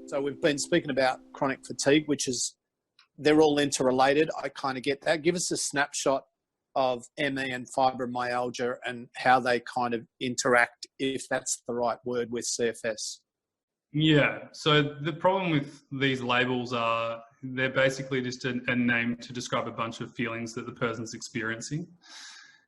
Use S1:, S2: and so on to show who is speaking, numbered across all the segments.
S1: So we've been speaking about chronic fatigue, which is, they're all interrelated. I kind of get that. Give us a snapshot of ME and fibromyalgia and how they kind of interact, if that's the right word, with CFS.
S2: Yeah, so the problem with these labels are they're basically just a name to describe a bunch of feelings that the person's experiencing.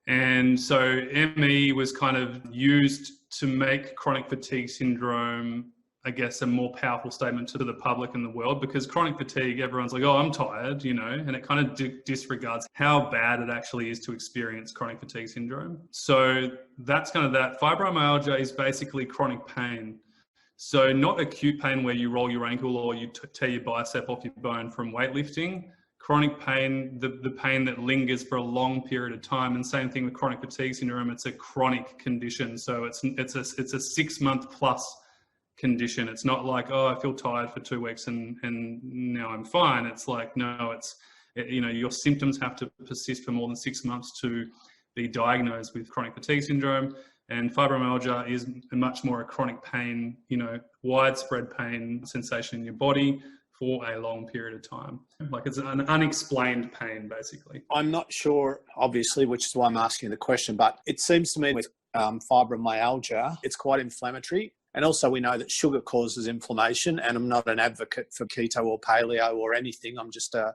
S2: And so ME was kind of used to make chronic fatigue syndrome, I guess, a more powerful statement to the public and the world, because chronic fatigue, everyone's like, oh, I'm tired, you know, and it kind of disregards how bad it actually is to experience chronic fatigue syndrome. So that's kind of that. Fibromyalgia is basically chronic pain. So not acute pain where you roll your ankle or you tear your bicep off your bone from weightlifting. Chronic pain, the pain that lingers for a long period of time. And same thing with chronic fatigue syndrome. It's a chronic condition. So it's a 6 month plus condition. It's not like, oh, I feel tired for 2 weeks and now I'm fine. It's like, no, you know, your symptoms have to persist for more than 6 months to be diagnosed with chronic fatigue syndrome. And fibromyalgia is much more a chronic pain, you know, widespread pain sensation in your body for a long period of time. Like it's an unexplained pain, basically.
S1: I'm not sure, obviously, which is why I'm asking the question, but it seems to me with fibromyalgia, it's quite inflammatory. And also we know that sugar causes inflammation, and I'm not an advocate for keto or paleo or anything. I'm just a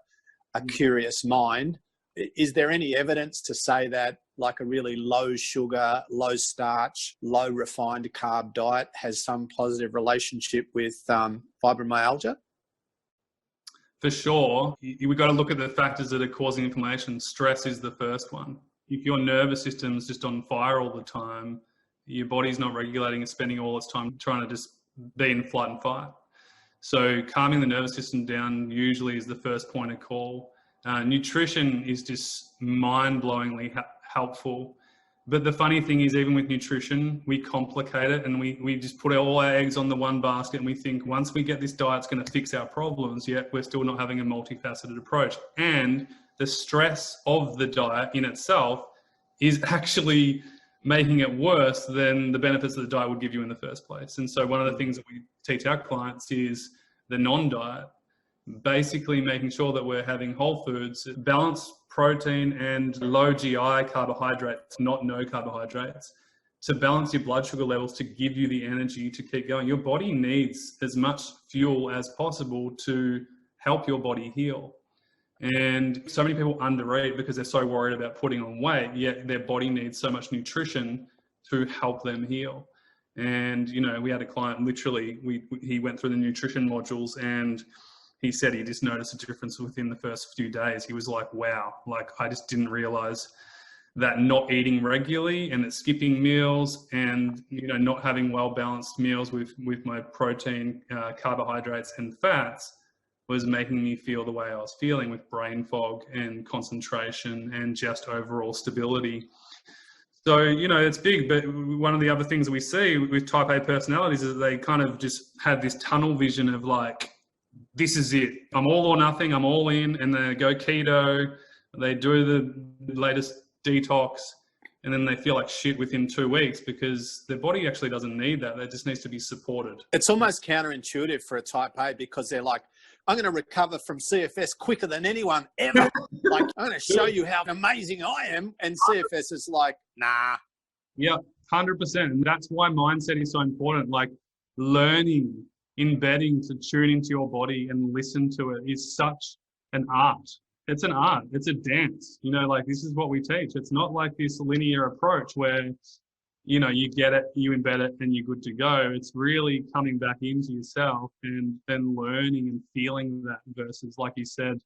S1: curious mind. Is there any evidence to say that like a really low sugar, low starch, low refined carb diet has some positive relationship with fibromyalgia?
S2: For sure. We've got to look at the factors that are causing inflammation. Stress is the first one. If your nervous system is just on fire all the time, your body's not regulating and spending all its time trying to just be in flight and fight. So calming the nervous system down usually is the first point of call. Nutrition is just mind-blowingly helpful. But the funny thing is, even with nutrition, we complicate it and we just put all our eggs on the one basket and we think once we get this diet, it's going to fix our problems, yet we're still not having a multifaceted approach. And the stress of the diet in itself is actually making it worse than the benefits that the diet would give you in the first place. And so one of the things that we teach our clients is the non-diet, basically making sure that we're having whole foods, balanced protein and low GI carbohydrates, not no carbohydrates, to balance your blood sugar levels, to give you the energy to keep going. Your body needs as much fuel as possible to help your body heal. And so many people undereat because they're so worried about putting on weight, yet their body needs so much nutrition to help them heal. And, you know, we had a client, literally, he went through the nutrition modules and he said he just noticed a difference within the first few days. He was like, wow, like I just didn't realize that not eating regularly and that skipping meals and, you know, not having well-balanced meals with my protein, carbohydrates and fats was making me feel the way I was feeling, with brain fog and concentration and just overall stability. So, you know, it's big, but one of the other things that we see with type A personalities is that they kind of just have this tunnel vision of like, this is it. I'm all or nothing. I'm all in. And they go keto. They do the latest detox. And then they feel like shit within 2 weeks because their body actually doesn't need that. It just needs to be supported.
S1: It's almost counterintuitive for a type A because they're like, I'm going to recover from CFS quicker than anyone ever. Like, I'm going to show you how amazing I am. And CFS is like, nah.
S2: Yeah, 100%. And that's why mindset is so important. Like learning, embedding to tune into your body and listen to it is such an art. It's an art. It's a dance. You know, like this is what we teach. It's not like this linear approach where, you know, you get it, you embed it, and you're good to go. It's really coming back into yourself and then learning and feeling that versus, like you said,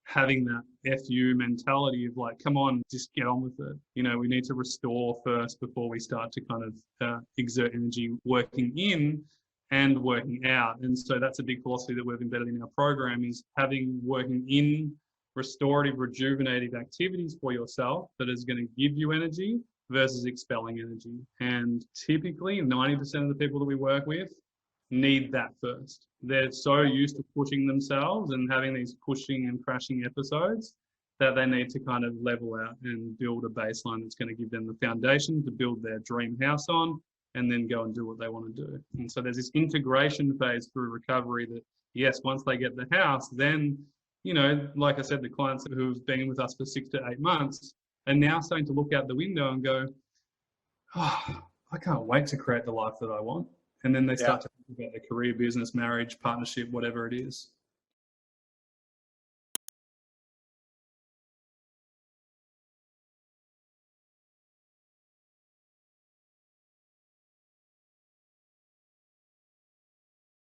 S2: having that FU mentality of like, come on, just get on with it. You know, we need to restore first before we start to kind of exert energy working in and working out. And so that's a big philosophy that we've embedded in our program, is having working in restorative, rejuvenative activities for yourself that is going to give you energy versus expelling energy. And typically 90% of the people that we work with need that first. They're so used to pushing themselves and having these pushing and crashing episodes that they need to kind of level out and build a baseline that's going to give them the foundation to build their dream house on, and then go and do what they want to do. And so there's this integration phase through recovery that, yes, once they get the house, then, you know, like I said, the clients who've been with us for 6 to 8 months are now starting to look out the window and go, oh, I can't wait to create the life that I want. And then they start to think about their career, business, marriage, partnership, whatever it is.